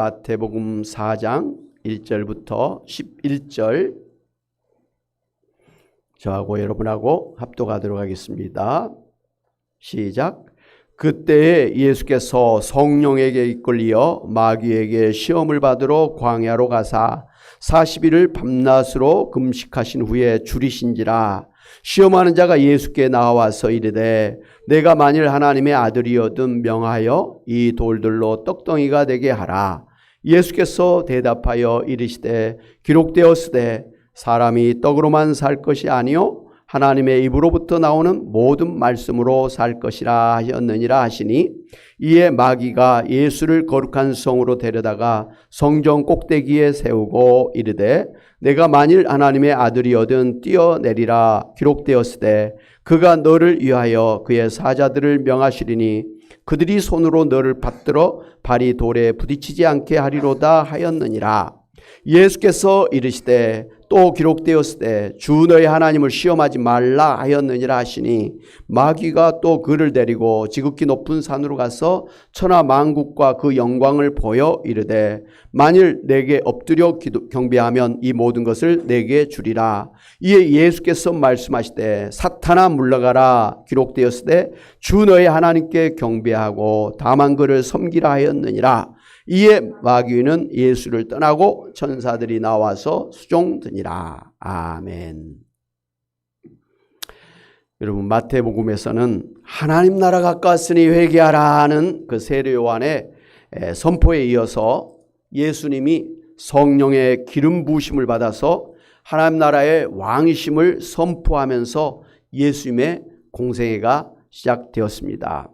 마태복음 4장 1절부터 11절 저하고 여러분하고 합독하도록 하겠습니다. 시작. 그때에 예수께서 성령에게 이끌리어 마귀에게 시험을 받으러 광야로 가사 40일을 밤낮으로 금식하신 후에 줄이신지라. 시험하는 자가 예수께 나와서 이르되 내가 만일 하나님의 아들이거든 명하여 이 돌들로 떡덩이가 되게 하라. 예수께서 대답하여 이르시되 기록되었으되 사람이 떡으로만 살 것이 아니요 하나님의 입으로부터 나오는 모든 말씀으로 살 것이라 하였느니라 하시니, 이에 마귀가 예수를 거룩한 성으로 데려다가 성전 꼭대기에 세우고 이르되 내가 만일 하나님의 아들이거든 뛰어내리라. 기록되었으되 그가 너를 위하여 그의 사자들을 명하시리니 그들이 손으로 너를 받들어 발이 돌에 부딪히지 않게 하리로다 하였느니라. 예수께서 이르시되 또 기록되었으되 주 너의 하나님을 시험하지 말라 하였느니라 하시니, 마귀가 또 그를 데리고 지극히 높은 산으로 가서 천하 만국과 그 영광을 보여 이르되 만일 내게 엎드려 경배하면 이 모든 것을 내게 주리라. 이에 예수께서 말씀하시되 사탄아 물러가라. 기록되었으되 주 너의 하나님께 경배하고 다만 그를 섬기라 하였느니라. 이에 마귀는 예수를 떠나고 천사들이 나와서 수종드니라. 아멘. 여러분, 마태복음에서는 하나님 나라 가까웠으니 회개하라 하는 그 세례 요한의 선포에 이어서 예수님이 성령의 기름 부으심을 받아서 하나님 나라의 왕이심을 선포하면서 예수님의 공생애가 시작되었습니다.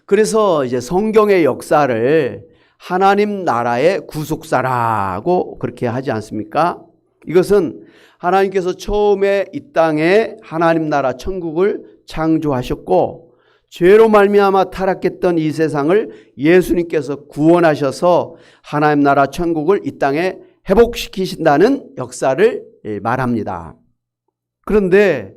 그래서 이제 성경의 역사를 하나님 나라의 구속사라고 그렇게 하지 않습니까? 이것은 하나님께서 처음에 이 땅에 하나님 나라 천국을 창조하셨고 죄로 말미암아 타락했던 이 세상을 예수님께서 구원하셔서 하나님 나라 천국을 이 땅에 회복시키신다는 역사를 말합니다. 그런데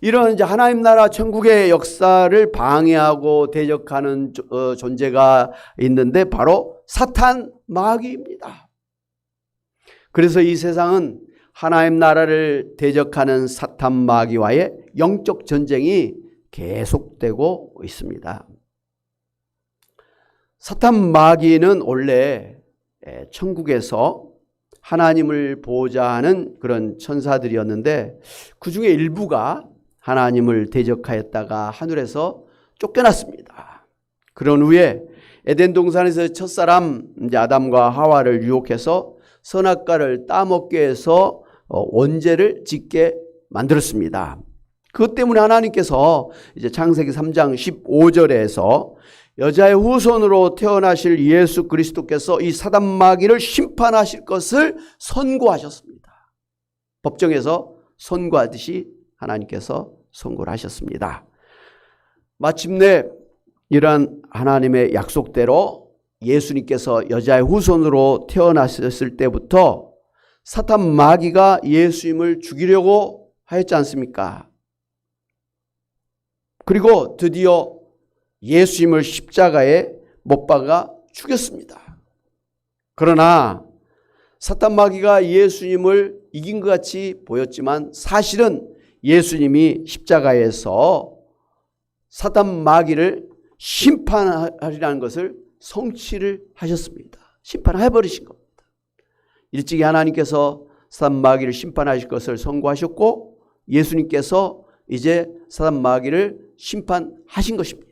이런 이제 하나님 나라 천국의 역사를 방해하고 대적하는 존재가 있는데 바로 사탄 마귀입니다. 그래서 이 세상은 하나님 나라를 대적하는 사탄 마귀와의 영적 전쟁이 계속되고 있습니다. 사탄 마귀는 원래 천국에서 하나님을 보호자 하는 그런 천사들이었는데 그 중에 일부가 하나님을 대적하였다가 하늘에서 쫓겨났습니다. 그런 후에 에덴 동산에서 첫사람 이제 아담과 하와를 유혹해서 선악과를 따먹게 해서 원죄를 짓게 만들었습니다. 그것 때문에 하나님께서 이제 창세기 3장 15절에서 여자의 후손으로 태어나실 예수 그리스도께서 이 사단 마귀를 심판하실 것을 선고하셨습니다. 법정에서 선고하듯이 하나님께서 선고를 하셨습니다. 마침내 이러한 하나님의 약속대로 예수님께서 여자의 후손으로 태어나셨을 때부터 사탄 마귀가 예수님을 죽이려고 하였지 않습니까? 그리고 드디어 예수님을 십자가에 못 박아 죽였습니다. 그러나 사탄 마귀가 예수님을 이긴 것 같이 보였지만 사실은 예수님이 십자가에서 사탄 마귀를 심판하리라는 것을 성취를 하셨습니다. 심판해버리신 겁니다. 일찍이 하나님께서 사탄 마귀를 심판하실 것을 선고하셨고 예수님께서 이제 사탄 마귀를 심판하신 것입니다.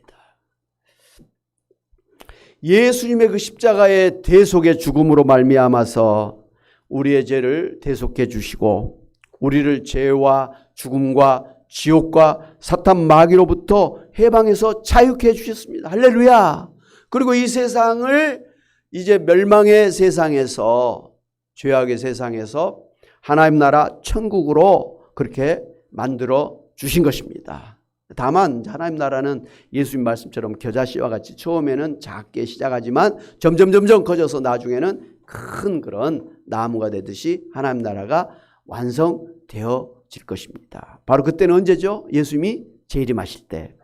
예수님의 그 십자가의 대속의 죽음으로 말미암아서 우리의 죄를 대속해 주시고 우리를 죄와 죽음과 지옥과 사탄 마귀로부터 해방해서 자유케 해주셨습니다. 할렐루야. 그리고 이 세상을 이제 멸망의 세상에서 죄악의 세상에서 하나님 나라 천국으로 그렇게 만들어 주신 것입니다. 다만 하나님 나라는 예수님 말씀처럼 겨자씨와 같이 처음에는 작게 시작하지만 점점 커져서 나중에는 큰 그런 나무가 되듯이 하나님 나라가 완성되어질 것입니다. 바로 그때는 언제죠? 예수님이 재림하실 때.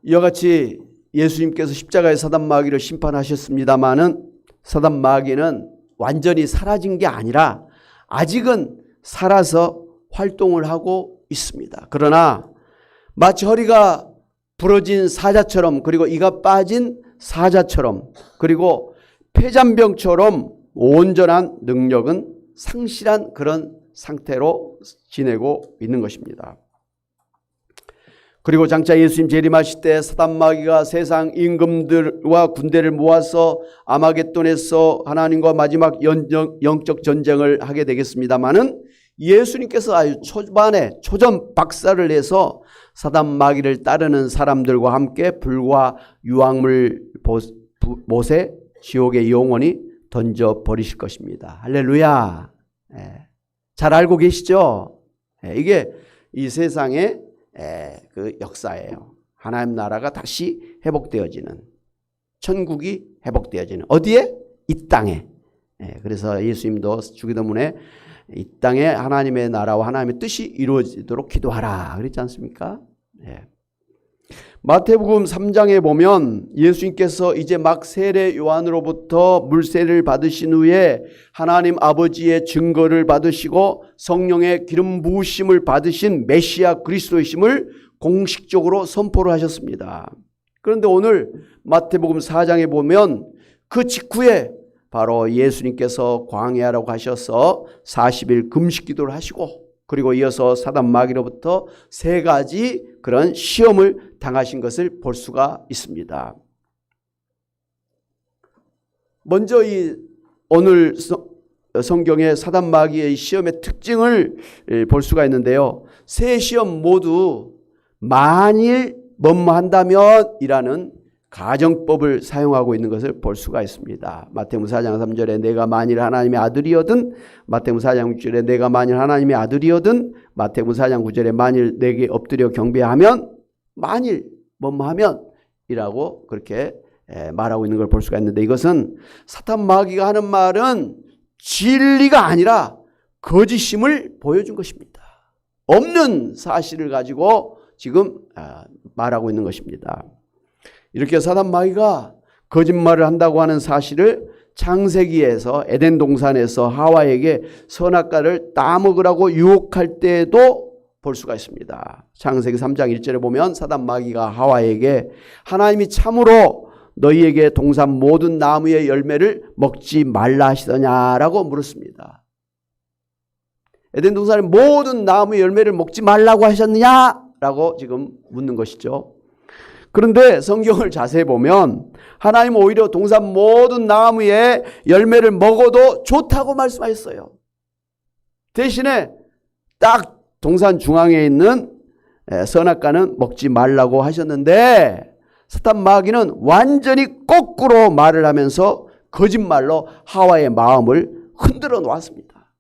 이와 같이 예수님께서 십자가의 사단 마귀를 심판하셨습니다마는 사단 마귀는 완전히 사라진 게 아니라 아직은 살아서 활동을 하고 있습니다. 그러나 마치 허리가 부러진 사자처럼, 그리고 이가 빠진 사자처럼, 그리고 폐잔병처럼 온전한 능력은 상실한 그런 상태로 지내고 있는 것입니다. 그리고 장차 예수님 재림하실 때 사단 마귀가 세상 임금들과 군대를 모아서 아마겟돈에서 하나님과 마지막 영적 전쟁을 하게 되겠습니다마는 예수님께서 아주 초반에 초전 박살을 내서 사단 마귀를 따르는 사람들과 함께 불과 유황물 못에 지옥의 영원히 던져버리실 것입니다. 할렐루야. 잘 알고 계시죠? 이게 이 세상의 그 역사예요. 하나님 나라가 다시 회복되어지는, 천국이 회복되어지는, 어디에? 이 땅에. 그래서 예수님도 주기도문에 이 땅에 하나님의 나라와 하나님의 뜻이 이루어지도록 기도하라 그랬지 않습니까? 마태복음 3장에 보면 예수님께서 이제 막 세례 요한으로부터 물세례를 받으신 후에 하나님 아버지의 증거를 받으시고 성령의 기름 부으심을 받으신 메시아 그리스도이심을 공식적으로 선포를 하셨습니다. 그런데 오늘 마태복음 4장에 보면 그 직후에 바로 예수님께서 광야라고 하셔서 40일 금식 기도를 하시고, 그리고 이어서 사단 마귀로부터 3가지 그런 시험을 당하신 것을 볼 수가 있습니다. 먼저 이 오늘 성경의 사단 마귀의 시험의 특징을 볼 수가 있는데요. 3시험 모두 만일 뭐뭐한다면 이라는 가정법을 사용하고 있는 것을 볼 수가 있습니다. 마태복음 4장 3절에 내가 만일 하나님의 아들이거든, 마태복음 4장 6절에 내가 만일 하나님의 아들이거든, 마태복음 4장 9절에 만일 내게 엎드려 경배하면, 만일 뭐뭐하면 이라고 그렇게 말하고 있는 걸 볼 수가 있는데, 이것은 사탄 마귀가 하는 말은 진리가 아니라 거짓임을 보여준 것입니다. 없는 사실을 가지고 지금 말하고 있는 것입니다. 이렇게 사단 마귀가 거짓말을 한다고 하는 사실을 창세기에서 에덴 동산에서 하와에게 선악과를 따먹으라고 유혹할 때에도 볼 수가 있습니다. 창세기 3장 1절에 보면 사단 마귀가 하와에게 하나님이 참으로 너희에게 동산 모든 나무의 열매를 먹지 말라 하시더냐라고 물었습니다. 에덴 동산의 모든 나무의 열매를 먹지 말라고 하셨느냐라고 지금 묻는 것이죠. 그런데 성경을 자세히 보면 하나님은 오히려 동산 모든 나무의 열매를 먹어도 좋다고 말씀하셨어요. 대신에 딱 동산 중앙에 있는 선악과는 먹지 말라고 하셨는데, 사탄 마귀는 완전히 거꾸로 말을 하면서 거짓말로 하와의 마음을 흔들어 놓았습니다.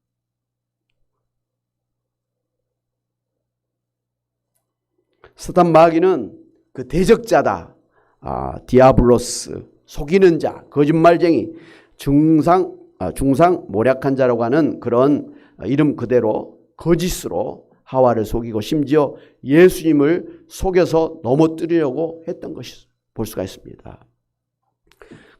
사탄 마귀는 그 대적자다, 디아블로스, 속이는 자, 거짓말쟁이, 중상 모략한 자라고 하는 그런 이름 그대로 거짓으로 하와를 속이고 심지어 예수님을 속여서 넘어뜨리려고 했던 것이 볼 수가 있습니다.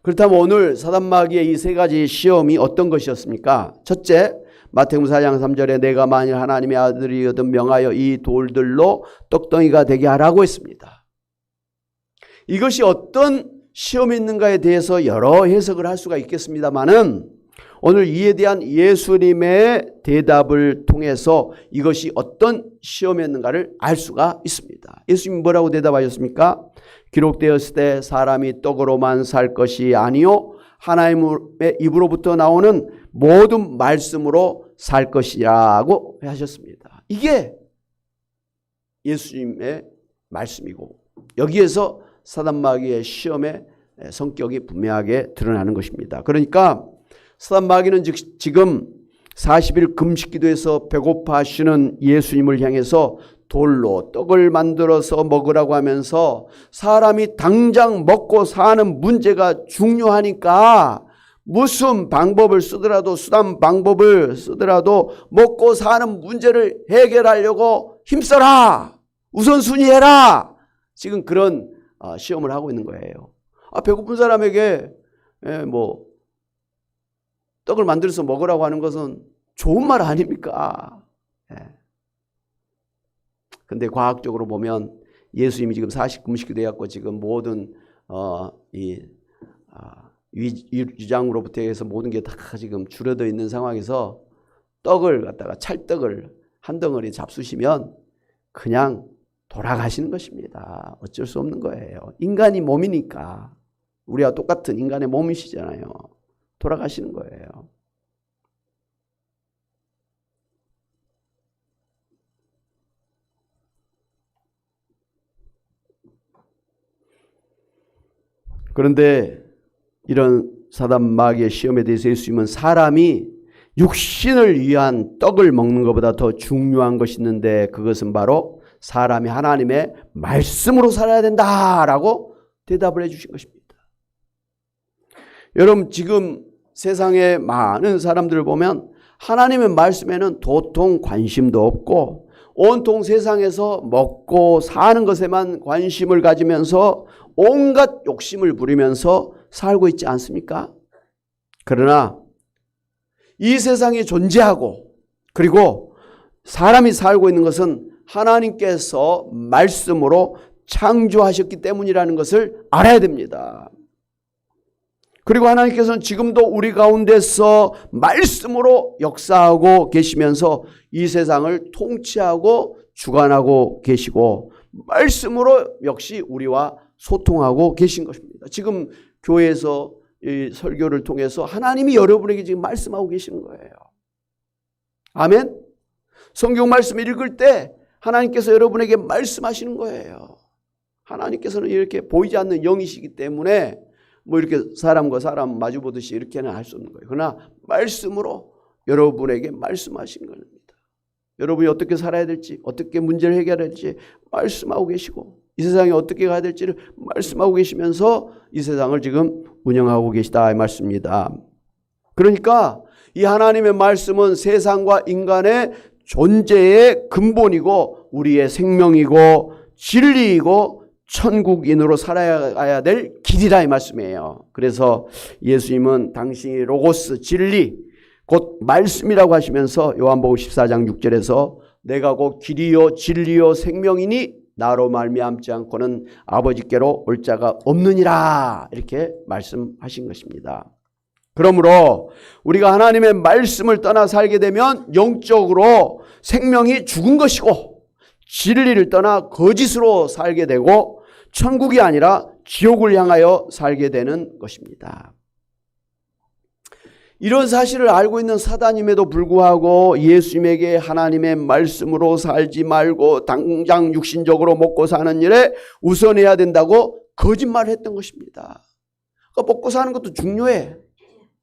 그렇다면 오늘 사단 마귀의 이 3가지 시험이 어떤 것이었습니까? 첫째, 마태복음 4장 3절에 내가 만일 하나님의 아들이거든 명하여 이 돌들로 떡덩이가 되게 하라고 했습니다. 이것이 어떤 시험이 있는가에 대해서 여러 해석을 할 수가 있겠습니다만은 오늘 이에 대한 예수님의 대답을 통해서 이것이 어떤 시험이었는가를 알 수가 있습니다. 예수님이 뭐라고 대답하셨습니까? 기록되었을 때 사람이 떡으로만 살 것이 아니요 하나님의 입으로부터 나오는 모든 말씀으로 살 것이라고 하셨습니다. 이게 예수님의 말씀이고, 여기에서 사단 마귀의 시험의 성격이 분명하게 드러나는 것입니다. 그러니까 사단 마귀는 지금 40일 금식 기도에서 배고파하시는 예수님을 향해서 돌로 떡을 만들어서 먹으라고 하면서 사람이 당장 먹고 사는 문제가 중요하니까 무슨 방법을 쓰더라도, 수단 방법을 쓰더라도 먹고 사는 문제를 해결하려고 힘써라, 우선순위 해라, 지금 그런 시험을 하고 있는 거예요. 배고픈 사람에게 뭐 떡을 만들어서 먹으라고 하는 것은 좋은 말 아닙니까? 근데 과학적으로 보면 예수님이 지금 40금식이 되었고 지금 모든 위장으로부터 해서 모든 게 다 지금 줄어들 있는 상황에서 떡을 갖다가 찰떡을 한 덩어리 잡수시면 그냥 돌아가시는 것입니다. 어쩔 수 없는 거예요. 인간이 몸이니까. 우리와 똑같은 인간의 몸이시잖아요. 돌아가시는 거예요. 그런데 이런 사단 마귀의 시험에 대해서 예수님은 사람이 육신을 위한 떡을 먹는 것보다 더 중요한 것이 있는데 그것은 바로 사람이 하나님의 말씀으로 살아야 된다라고 대답을 해 주신 것입니다. 여러분 지금 세상에 많은 사람들을 보면 하나님의 말씀에는 도통 관심도 없고 온통 세상에서 먹고 사는 것에만 관심을 가지면서 온갖 욕심을 부리면서 살고 있지 않습니까? 그러나 이 세상에 존재하고 그리고 사람이 살고 있는 것은 하나님께서 말씀으로 창조하셨기 때문이라는 것을 알아야 됩니다. 그리고 하나님께서는 지금도 우리 가운데서 말씀으로 역사하고 계시면서 이 세상을 통치하고 주관하고 계시고 말씀으로 역시 우리와 소통하고 계신 것입니다. 지금 교회에서 이 설교를 통해서 하나님이 여러분에게 지금 말씀하고 계시는 거예요. 아멘? 성경 말씀 읽을 때 하나님께서 여러분에게 말씀하시는 거예요. 하나님께서는 이렇게 보이지 않는 영이시기 때문에 뭐 이렇게 사람과 사람 마주보듯이 이렇게는 할 수 없는 거예요. 그러나 말씀으로 여러분에게 말씀하신 겁니다. 여러분이 어떻게 살아야 될지, 어떻게 문제를 해결해야 될지 말씀하고 계시고 이 세상에 어떻게 가야 될지를 말씀하고 계시면서 이 세상을 지금 운영하고 계시다 이 말씀입니다. 그러니까 이 하나님의 말씀은 세상과 인간의 존재의 근본이고 우리의 생명이고 진리이고 천국인으로 살아가야 될 길이라 이 말씀이에요. 그래서 예수님은 당신이 로고스 진리 곧 말씀이라고 하시면서 요한복음 14장 6절에서 내가 곧 길이요 진리요 생명이니 나로 말미암지 않고는 아버지께로 올 자가 없느니라 이렇게 말씀하신 것입니다. 그러므로 우리가 하나님의 말씀을 떠나 살게 되면 영적으로 생명이 죽은 것이고 진리를 떠나 거짓으로 살게 되고 천국이 아니라 지옥을 향하여 살게 되는 것입니다. 이런 사실을 알고 있는 사단임에도 불구하고 예수님에게 하나님의 말씀으로 살지 말고 당장 육신적으로 먹고 사는 일에 우선해야 된다고 거짓말을 했던 것입니다. 그러니까 먹고 사는 것도 중요해.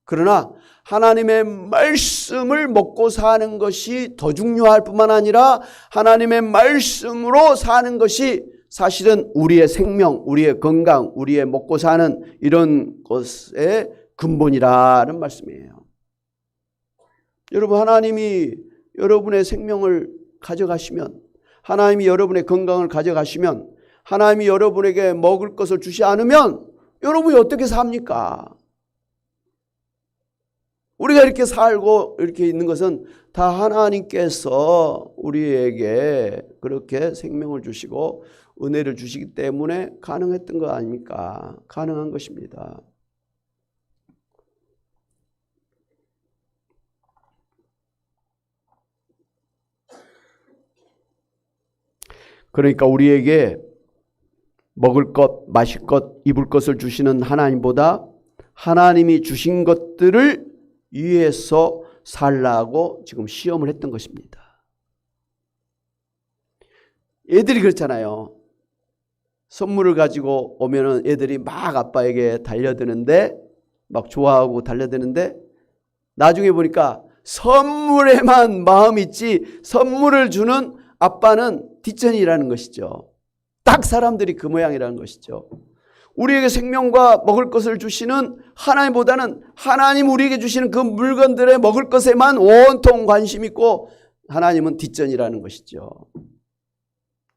그러나 하나님의 말씀을 먹고 사는 것이 더 중요할 뿐만 아니라 하나님의 말씀으로 사는 것이 사실은 우리의 생명, 우리의 건강, 우리의 먹고 사는 이런 것의 근본이라는 말씀이에요. 여러분 하나님이 여러분의 생명을 가져가시면 하나님이 여러분의 건강을 가져가시면 하나님이 여러분에게 먹을 것을 주시 않으면 여러분이 어떻게 삽니까? 우리가 이렇게 살고 이렇게 있는 것은 다 하나님께서 우리에게 그렇게 생명을 주시고 은혜를 주시기 때문에 가능했던 거 아닙니까? 가능한 것입니다. 그러니까 우리에게 먹을 것, 마실 것, 입을 것을 주시는 하나님보다 하나님이 주신 것들을 위해서 살라고 지금 시험을 했던 것입니다. 애들이 그렇잖아요. 선물을 가지고 오면은 애들이 막 아빠에게 달려드는데 막 좋아하고 달려드는데 나중에 보니까 선물에만 마음이 있지 선물을 주는 아빠는 뒷전이라는 것이죠. 딱 사람들이 그 모양이라는 것이죠. 우리에게 생명과 먹을 것을 주시는 하나님보다는 하나님 우리에게 주시는 그 물건들의 먹을 것에만 온통 관심 있고 하나님은 뒷전이라는 것이죠.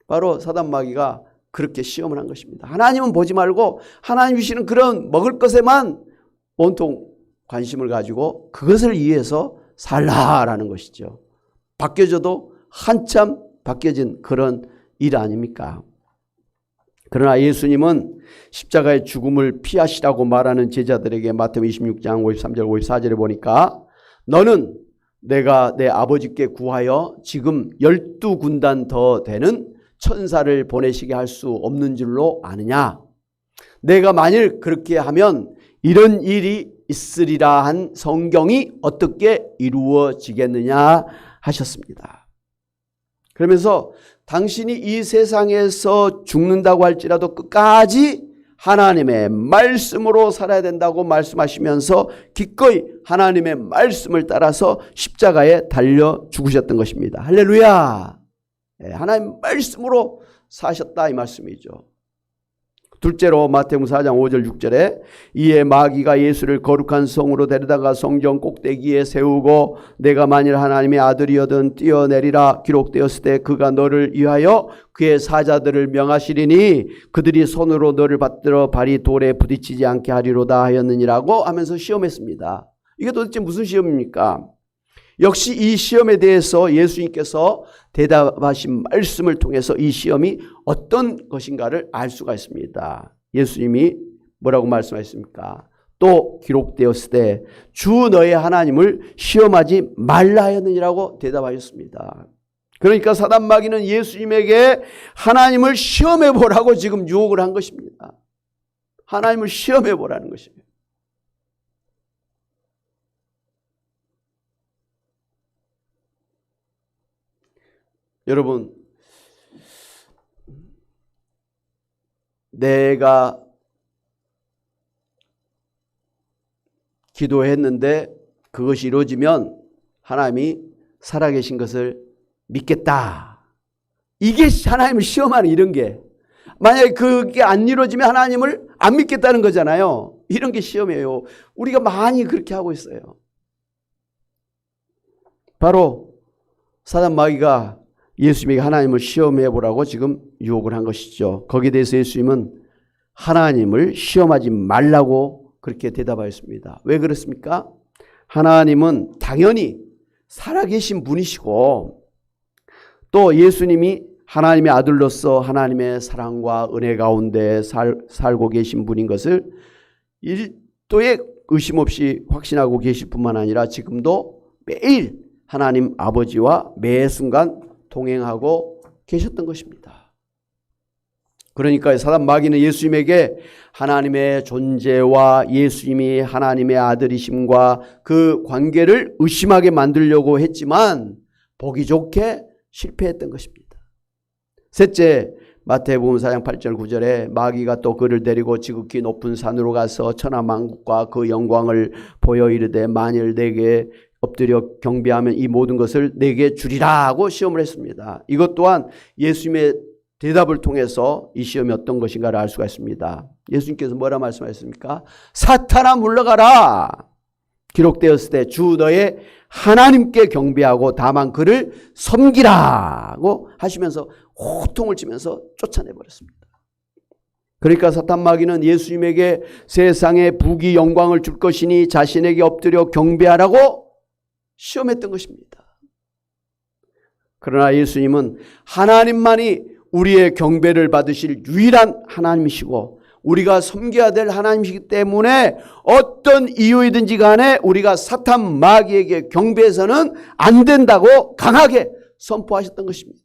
바로 사단 마귀가 그렇게 시험을 한 것입니다. 하나님은 보지 말고 하나님 주시는 그런 먹을 것에만 온통 관심을 가지고 그것을 위해서 살라라는 것이죠. 바뀌어져도 한참 바뀌어진 그런 일 아닙니까? 그러나 예수님은 십자가의 죽음을 피하시라고 말하는 제자들에게 마태복음 26장 53절 54절에 보니까 너는 내가 내 아버지께 구하여 지금 12군단 더 되는 천사를 보내시게 할 수 없는 줄로 아느냐? 내가 만일 그렇게 하면 이런 일이 있으리라 한 성경이 어떻게 이루어지겠느냐 하셨습니다. 그러면서 당신이 이 세상에서 죽는다고 할지라도 끝까지 하나님의 말씀으로 살아야 된다고 말씀하시면서 기꺼이 하나님의 말씀을 따라서 십자가에 달려 죽으셨던 것입니다. 할렐루야! 하나님 말씀으로 사셨다 이 말씀이죠. 둘째로 마태복음 4장 5절 6절에 이에 마귀가 예수를 거룩한 성으로 데려다가 성전 꼭대기에 세우고 내가 만일 하나님의 아들이여든 뛰어내리라 기록되었을 때 그가 너를 위하여 그의 사자들을 명하시리니 그들이 손으로 너를 받들어 발이 돌에 부딪히지 않게 하리로다 하였느니라고 하면서 시험했습니다. 이게 도대체 무슨 시험입니까? 역시 이 시험에 대해서 예수님께서 대답하신 말씀을 통해서 이 시험이 어떤 것인가를 알 수가 있습니다. 예수님이 뭐라고 말씀하셨습니까? 또 기록되었을 때 주 너의 하나님을 시험하지 말라 하였느니라고 대답하셨습니다. 그러니까 사단 마귀는 예수님에게 하나님을 시험해 보라고 지금 유혹을 한 것입니다. 하나님을 시험해 보라는 것입니다. 여러분, 내가 기도했는데 그것이 이루어지면 하나님이 살아계신 것을 믿겠다. 이게 하나님을 시험하는 이런 게. 만약에 그게 안 이루어지면 하나님을 안 믿겠다는 거잖아요. 이런 게 시험이에요. 우리가 많이 그렇게 하고 있어요. 바로 사단 마귀가 예수님에게 하나님을 시험해 보라고 지금 유혹을 한 것이죠. 거기에 대해서 예수님은 하나님을 시험하지 말라고 그렇게 대답하였습니다. 왜 그렇습니까? 하나님은 당연히 살아계신 분이시고 또 예수님이 하나님의 아들로서 하나님의 사랑과 은혜 가운데 살고 계신 분인 것을 1도의 의심 없이 확신하고 계실 뿐만 아니라 지금도 매일 하나님 아버지와 매 순간 동행하고 계셨던 것입니다. 그러니까 사단 마귀는 예수님에게 하나님의 존재와 예수님이 하나님의 아들이심과 그 관계를 의심하게 만들려고 했지만 보기 좋게 실패했던 것입니다. 셋째, 마태복음 4장 8절 9절에 마귀가 또 그를 데리고 지극히 높은 산으로 가서 천하만국과 그 영광을 보여 이르되 만일 내게 엎드려 경배하면 이 모든 것을 내게 주리라 하고 시험을 했습니다. 이것 또한 예수님의 대답을 통해서 이 시험이 어떤 것인가를 알 수가 있습니다. 예수님께서 뭐라 말씀하셨습니까? 사탄아 물러가라. 기록되었을 때 주 너의 하나님께 경배하고 다만 그를 섬기라고 하시면서 호통을 치면서 쫓아내버렸습니다. 그러니까 사탄 마귀는 예수님에게 세상의 부귀 영광을 줄 것이니 자신에게 엎드려 경배하라고 시험했던 것입니다. 그러나 예수님은 하나님만이 우리의 경배를 받으실 유일한 하나님이시고 우리가 섬겨야 될 하나님이시기 때문에 어떤 이유이든지 간에 우리가 사탄 마귀에게 경배해서는 안 된다고 강하게 선포하셨던 것입니다.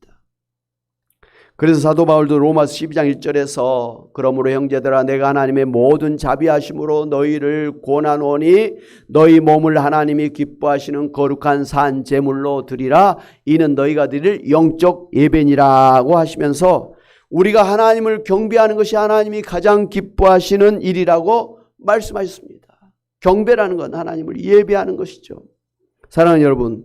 그래서 사도 바울도 로마서 12장 1절에서 그러므로 형제들아 내가 하나님의 모든 자비하심으로 너희를 권하노니 너희 몸을 하나님이 기뻐하시는 거룩한 산 제물로 드리라 이는 너희가 드릴 영적 예배니라고 하시면서 우리가 하나님을 경배하는 것이 하나님이 가장 기뻐하시는 일이라고 말씀하셨습니다. 경배라는 건 하나님을 예배하는 것이죠. 사랑하는 여러분,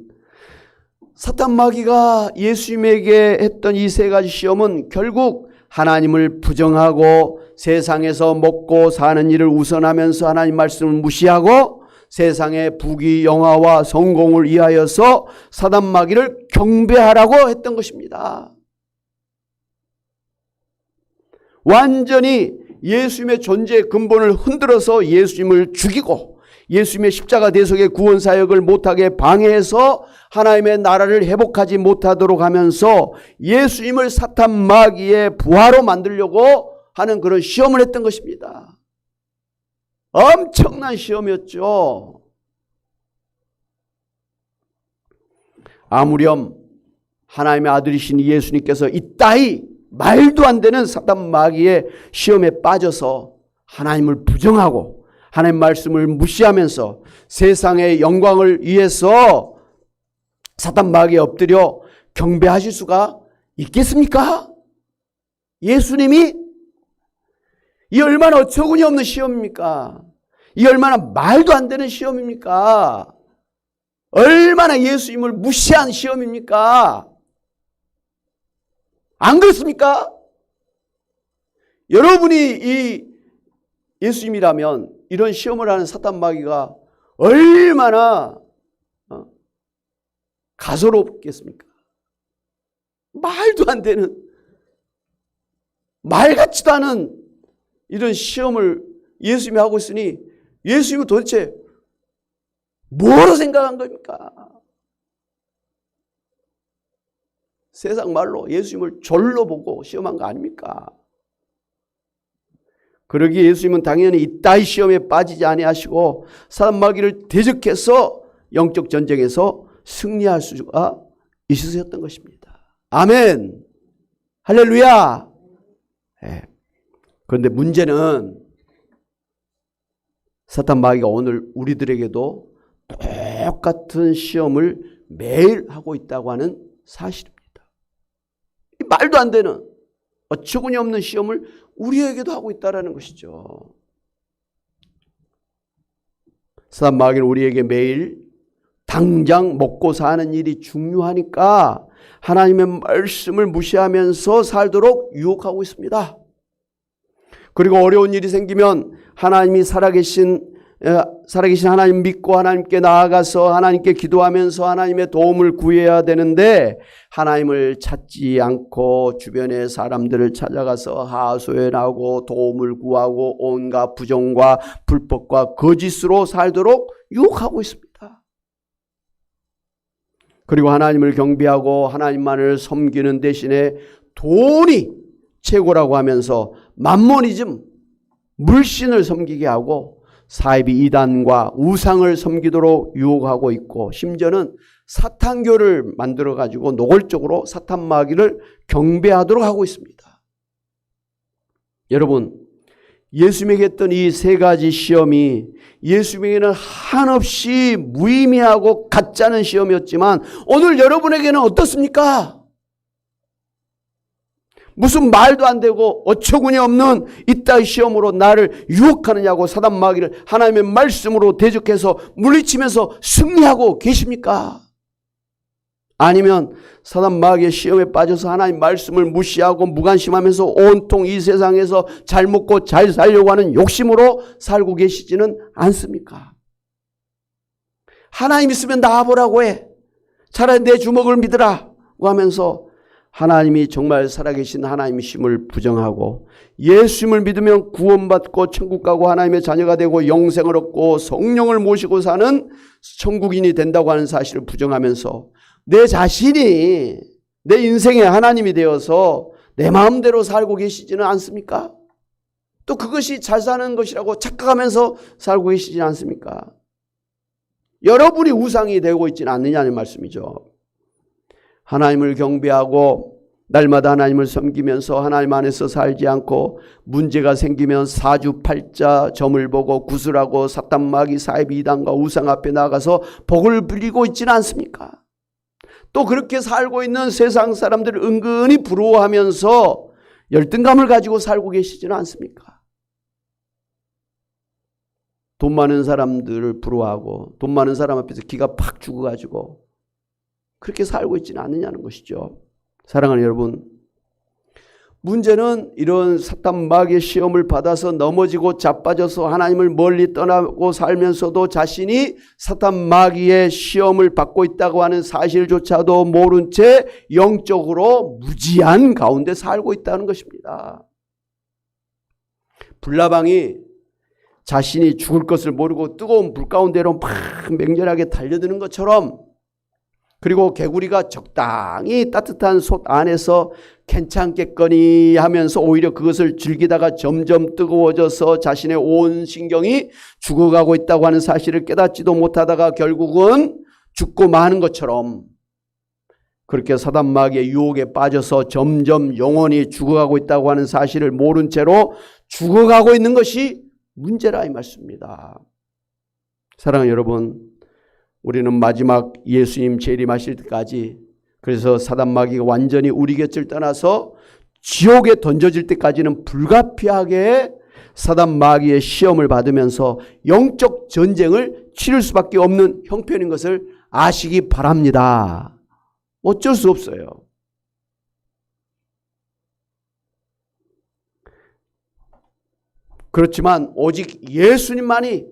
사탄 마귀가 예수님에게 했던 이 세 가지 시험은 결국 하나님을 부정하고 세상에서 먹고 사는 일을 우선하면서 하나님 말씀을 무시하고 세상의 부귀 영화와 성공을 위하여서 사탄 마귀를 경배하라고 했던 것입니다. 완전히 예수님의 존재의 근본을 흔들어서 예수님을 죽이고 예수님의 십자가 대속의 구원 사역을 못하게 방해해서 하나님의 나라를 회복하지 못하도록 하면서 예수님을 사탄 마귀의 부하로 만들려고 하는 그런 시험을 했던 것입니다. 엄청난 시험이었죠. 아무렴 하나님의 아들이신 예수님께서 이따위 말도 안 되는 사탄 마귀의 시험에 빠져서 하나님을 부정하고 하나님 말씀을 무시하면서 세상의 영광을 위해서 사탄 마귀에 엎드려 경배하실 수가 있겠습니까? 예수님이 이 얼마나 어처구니 없는 시험입니까? 이 얼마나 말도 안 되는 시험입니까? 얼마나 예수님을 무시한 시험입니까? 안 그렇습니까? 여러분이 이 예수님이라면 이런 시험을 하는 사탄 마귀가 얼마나 가소롭겠습니까? 말도 안 되는, 말 같지도 않은 이런 시험을 예수님이 하고 있으니 예수님은 도대체 뭐로 생각한 겁니까? 세상 말로 예수님을 졸로 보고 시험한 거 아닙니까? 그러기에 예수님은 당연히 이따위 시험에 빠지지 아니하시고 사탄 마귀를 대적해서 영적 전쟁에서 승리할 수가 있으셨던 것입니다. 아멘. 할렐루야. 네. 그런데 문제는 사탄 마귀가 오늘 우리들에게도 똑같은 시험을 매일 하고 있다고 하는 사실입니다. 말도 안 되는 어처구니 없는 시험을 우리에게도 하고 있다는 것이죠. 사탄 마귀는 우리에게 매일 당장 먹고 사는 일이 중요하니까 하나님의 말씀을 무시하면서 살도록 유혹하고 있습니다. 그리고 어려운 일이 생기면 하나님이 살아계신 하나님 믿고 하나님께 나아가서 하나님께 기도하면서 하나님의 도움을 구해야 되는데 하나님을 찾지 않고 주변의 사람들을 찾아가서 하소연하고 도움을 구하고 온갖 부정과 불법과 거짓으로 살도록 유혹하고 있습니다. 그리고 하나님을 경배하고 하나님만을 섬기는 대신에 돈이 최고라고 하면서 맘모니즘, 물신을 섬기게 하고 사이비 이단과 우상을 섬기도록 유혹하고 있고 심지어는 사탄교를 만들어가지고 노골적으로 사탄 마귀를 경배하도록 하고 있습니다. 여러분, 예수님에게 했던 이 세 가지 시험이 예수님에게는 한없이 무의미하고 가짜는 시험이었지만 오늘 여러분에게는 어떻습니까? 무슨 말도 안 되고 어처구니 없는 이따위 시험으로 나를 유혹하느냐고 사탄 마귀를 하나님의 말씀으로 대적해서 물리치면서 승리하고 계십니까? 아니면 사탄 마귀의 시험에 빠져서 하나님 말씀을 무시하고 무관심하면서 온통 이 세상에서 잘 먹고 잘 살려고 하는 욕심으로 살고 계시지는 않습니까? 하나님 있으면 나와보라고 해. 차라리 내 주먹을 믿으라고 하면서 하나님이 정말 살아계신 하나님이심을 부정하고 예수님을 믿으면 구원받고 천국 가고 하나님의 자녀가 되고 영생을 얻고 성령을 모시고 사는 천국인이 된다고 하는 사실을 부정하면서 내 자신이 내 인생의 하나님이 되어서 내 마음대로 살고 계시지는 않습니까? 또 그것이 잘 사는 것이라고 착각하면서 살고 계시지 않습니까? 여러분이 우상이 되고 있지는 않느냐는 말씀이죠. 하나님을 경배하고 날마다 하나님을 섬기면서 하나님 안에서 살지 않고 문제가 생기면 사주팔자 점을 보고 구슬하고 사탄 마귀 사이비 이단과 우상 앞에 나가서 복을 빌리고 있지는 않습니까? 또 그렇게 살고 있는 세상 사람들을 은근히 부러워하면서 열등감을 가지고 살고 계시지는 않습니까? 돈 많은 사람들을 부러워하고 돈 많은 사람 앞에서 기가 팍 죽어가지고 그렇게 살고 있지는 않느냐는 것이죠. 사랑하는 여러분, 문제는 이런 사탄 마귀의 시험을 받아서 넘어지고 자빠져서 하나님을 멀리 떠나고 살면서도 자신이 사탄 마귀의 시험을 받고 있다고 하는 사실조차도 모른 채 영적으로 무지한 가운데 살고 있다는 것입니다. 불나방이 자신이 죽을 것을 모르고 뜨거운 불 가운데로 막 맹렬하게 달려드는 것처럼, 그리고 개구리가 적당히 따뜻한 솥 안에서 괜찮겠거니 하면서 오히려 그것을 즐기다가 점점 뜨거워져서 자신의 온 신경이 죽어가고 있다고 하는 사실을 깨닫지도 못하다가 결국은 죽고 마는 것처럼, 그렇게 사단 마귀의 유혹에 빠져서 점점 영원히 죽어가고 있다고 하는 사실을 모른 채로 죽어가고 있는 것이 문제라 이 말씀입니다. 사랑하는 여러분, 우리는 마지막 예수님 재림하실 때까지, 그래서 사단 마귀가 완전히 우리 곁을 떠나서 지옥에 던져질 때까지는 불가피하게 사단 마귀의 시험을 받으면서 영적 전쟁을 치를 수밖에 없는 형편인 것을 아시기 바랍니다. 어쩔 수 없어요. 그렇지만 오직 예수님만이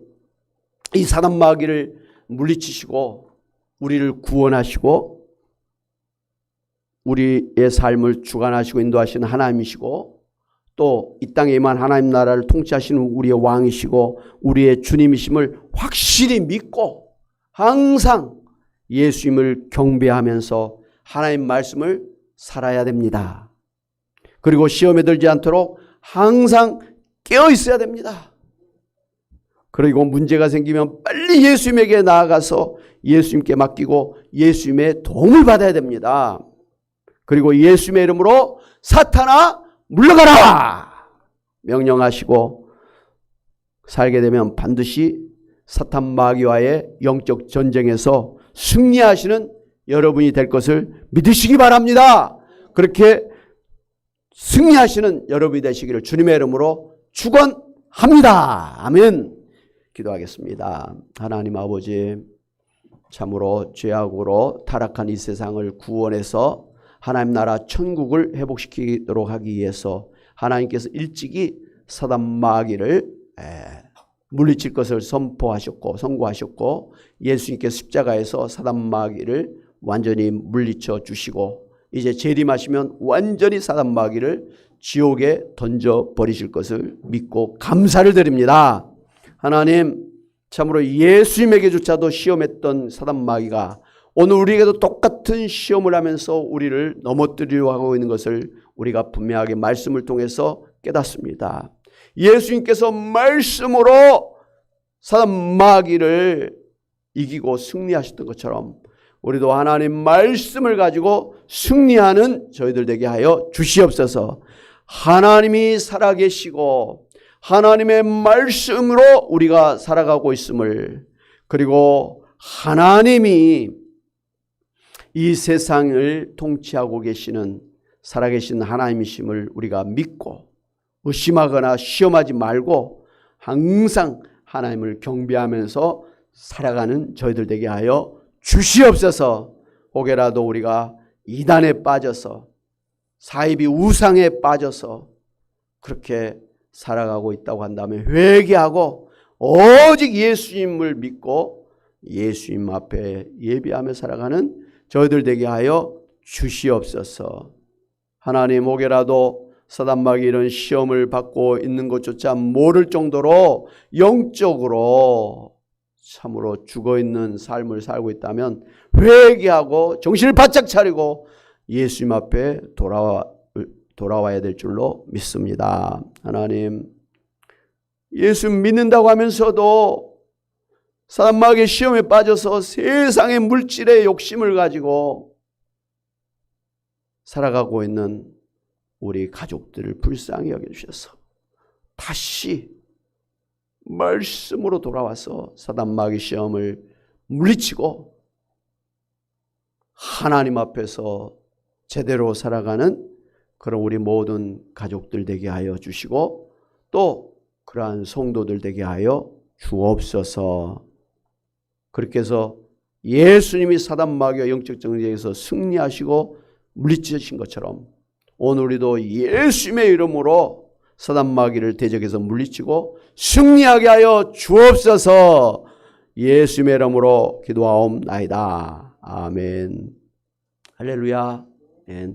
이 사단 마귀를 물리치시고 우리를 구원하시고 우리의 삶을 주관하시고 인도하시는 하나님이시고, 또 이 땅에 임한 하나님 나라를 통치하시는 우리의 왕이시고 우리의 주님이심을 확실히 믿고 항상 예수님을 경배하면서 하나님 말씀을 살아야 됩니다. 그리고 시험에 들지 않도록 항상 깨어 있어야 됩니다. 그리고 문제가 생기면 빨리 예수님에게 나아가서 예수님께 맡기고 예수님의 도움을 받아야 됩니다. 그리고 예수님의 이름으로 사탄아 물러가라 명령하시고 살게 되면 반드시 사탄 마귀와의 영적 전쟁에서 승리하시는 여러분이 될 것을 믿으시기 바랍니다. 그렇게 승리하시는 여러분이 되시기를 주님의 이름으로 축원합니다. 아멘. 기도하겠습니다. 하나님 아버지, 참으로 죄악으로 타락한 이 세상을 구원해서 하나님 나라 천국을 회복시키도록 하기 위해서 하나님께서 일찍이 사단 마귀를 물리칠 것을 선고하셨고 예수님께서 십자가에서 사단 마귀를 완전히 물리쳐 주시고 이제 재림하시면 완전히 사단 마귀를 지옥에 던져버리실 것을 믿고 감사를 드립니다. 하나님, 참으로 예수님에게조차도 시험했던 사단 마귀가 오늘 우리에게도 똑같은 시험을 하면서 우리를 넘어뜨리려고 하고 있는 것을 우리가 분명하게 말씀을 통해서 깨닫습니다. 예수님께서 말씀으로 사단 마귀를 이기고 승리하셨던 것처럼 우리도 하나님 말씀을 가지고 승리하는 저희들 되게 하여 주시옵소서. 하나님이 살아계시고 하나님의 말씀으로 우리가 살아가고 있음을, 그리고 하나님이 이 세상을 통치하고 계시는 살아계신 하나님이심을 우리가 믿고 의심하거나 시험하지 말고 항상 하나님을 경배하면서 살아가는 저희들 되게 하여 주시옵소서. 혹여라도 우리가 이단에 빠져서 사이비 우상에 빠져서 그렇게 살아가고 있다고 한다면 회개하고 오직 예수님을 믿고 예수님 앞에 예배하며 살아가는 저희들 되게 하여 주시옵소서. 하나님, 혹여라도 사단 마귀 이런 시험을 받고 있는 것조차 모를 정도로 영적으로 참으로 죽어있는 삶을 살고 있다면 회개하고 정신을 바짝 차리고 예수님 앞에 돌아와야 될 줄로 믿습니다. 하나님, 예수 믿는다고 하면서도 사단 마귀의 시험에 빠져서 세상의 물질의 욕심을 가지고 살아가고 있는 우리 가족들을 불쌍히 여겨주셔서 다시 말씀으로 돌아와서 사단 마귀 시험을 물리치고 하나님 앞에서 제대로 살아가는 그런 우리 모든 가족들 되게 하여 주시고 또 그러한 성도들 되게 하여 주옵소서. 그렇게 해서 예수님이 사단 마귀와 영적 전쟁에서 승리하시고 물리치신 것처럼 오늘 우리도 예수님의 이름으로 사단 마귀를 대적해서 물리치고 승리하게 하여 주옵소서. 예수님의 이름으로 기도하옵나이다. 아멘. 할렐루야. 아멘.